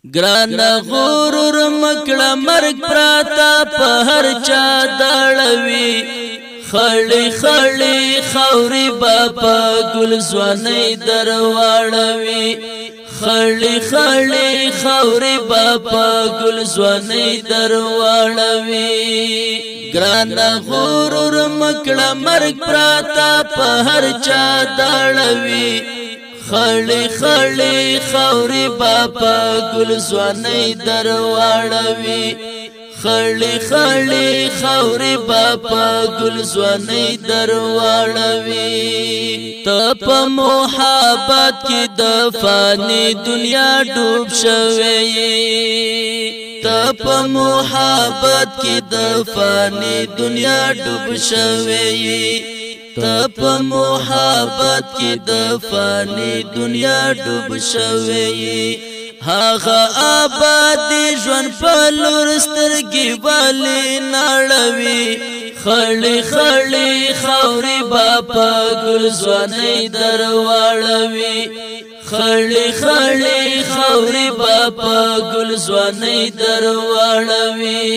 ګران غرور مکړه مرګ پراتا په هر چا داړوي خړې خړې خوري باپا ګل ځواني درواړوي خړې خړې خوري باپا ګل ځواني درواړوي ګران غرور مکړه مرګ پراتا په هر چا داړوي خړې خړې خوري باپا ګل ځواني درواړوي خړې خړې خوري باپا ګل ځواني درواړوي ته په محبت کې د فاني دنیا ډوب شوی ته په محبت کې د فاني دنیا ډوب شوی ته په محبت کې د فاني دنیا ډوب شوی هغه آباد ژوند په لور سترګې والي ناړوي خړې خړې خوري باپا ګل ځواني درواړوي خړې خړې خوري باپا ګل ځواني درواړوي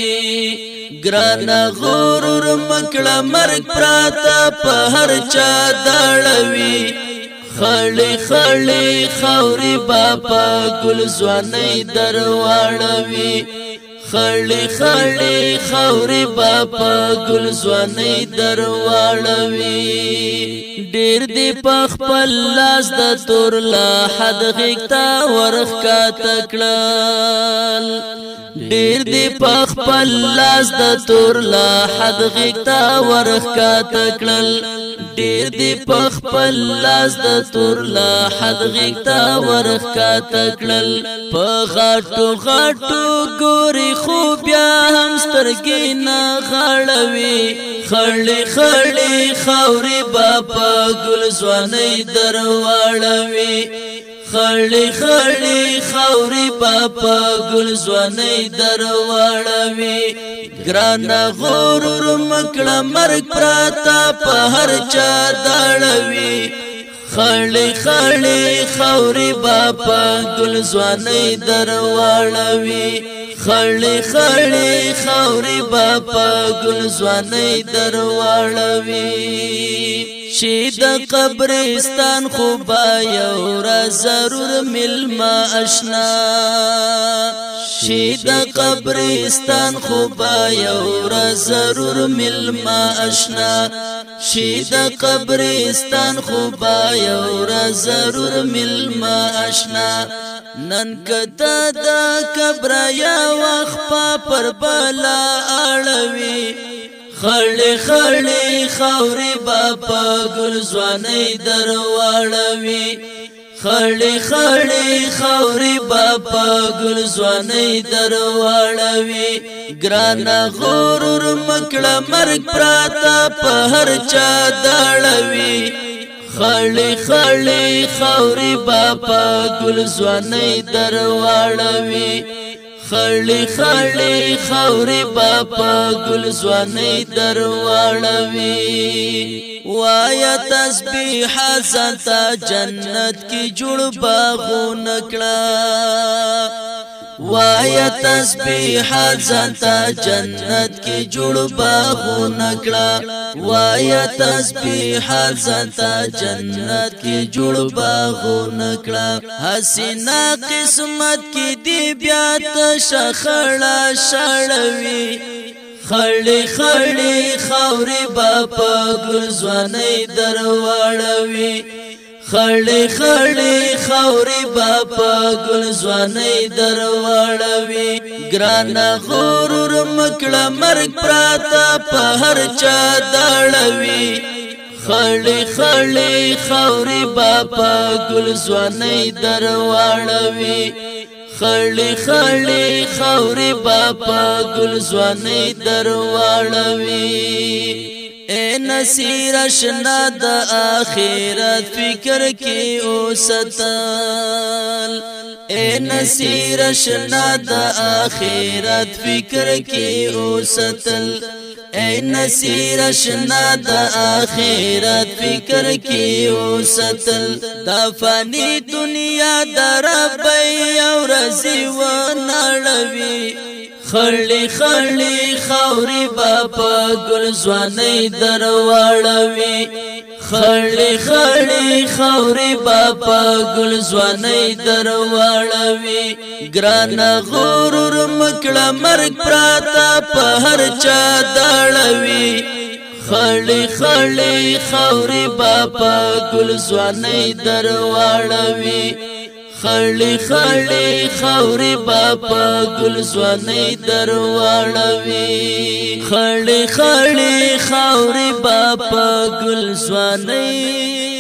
ګران غرور مکړه مرګ پراتا په هر چا داړوي خړې خړې خوري باپا ګل ځواني درواړوي خړې خړې خوري باپا ګل ځواني درواړوي ډېر دې په خپل لاس د تور لا حد غیږتا ورخکا تکړل ډېر دې په خپل لاس د تور لا حد غیږتا ورخکا تکړل ډېر دې په خپل لاس د تور لا حد غیږتا ورخکا تکړل په غاټو غاټو ګوري خو بیا هم سترګې نه غړوي خړې خړې خوري باپا ګل ځواني درواړوي خړې خړې خوري باپا ګل ځواني درواړوي ګران غرور مکړه مرګ پراتا په هر چا داړوي خړې خړې خوري باپا ګل ځواني درواړوي خړې خړې خوري باپا ګل ځواني درواړوي چې د قبرستان خو با یو را ضرور ملما آشنا چې د قبرستان خو با یو را ضرور ملما آشنا چې د قبرستان خو با یو را ضرور ملما آشنا نن کته د قبر یا وخپا پر بلا اړوي خړې خړې خوري باپا ګل ځواني درواړوي خړې خړې خوري باپا ګل ځواني درواړوي ګران غرور مکړه مرګ پراتا په هر چا داړوي خړې خړې خوري باپا ګل ځواني درواړوي خړې خړې خوري باپا ګل ځواني درواړوي وایا تسبیح ستا جنت کی جوړ باغونه کړه وایا تسبیح ستا جنت کی جوړ باغونه کړه وایا تسبیح ستا جنت کی جوړ باغونه کړه حسینا قسمت کی دی بیا ته شخړه شړوي خړې خړې خوري باپا ګل ځواني درواړوي خړې خړې خوري باپا ګل ځواني درواړوي ګران غرور مکړه مرګ پراتا په هر چا داړوي خړې خړې خوري باپا ګل ځواني درواړوي خړې خړې خوري باپا ګل ځواني درواړوي اے نصیر اشنا د آخرت فکر کې اوستل اے نصیر اشنا د آخرت فکر کې اوستل اے نصیر اشنا د آخرت فکر کی وستل دا فانی دنیا در ربی او رزی و نړوي خړلی خړلی خاوري باپا ګل ځواني درواړوي خړلی خړلی خاوري باپا ګل ځواني درواړوي ګران غرور مکړه مرګ پراتا په هر چا داړوي خړلی خړلی خاوري باپا ګل ځواني درواړوي خړلی خړلی خاوري باپا ګل ځواني درواړوي خړلی خړلی خاوري باپا ګل ځواني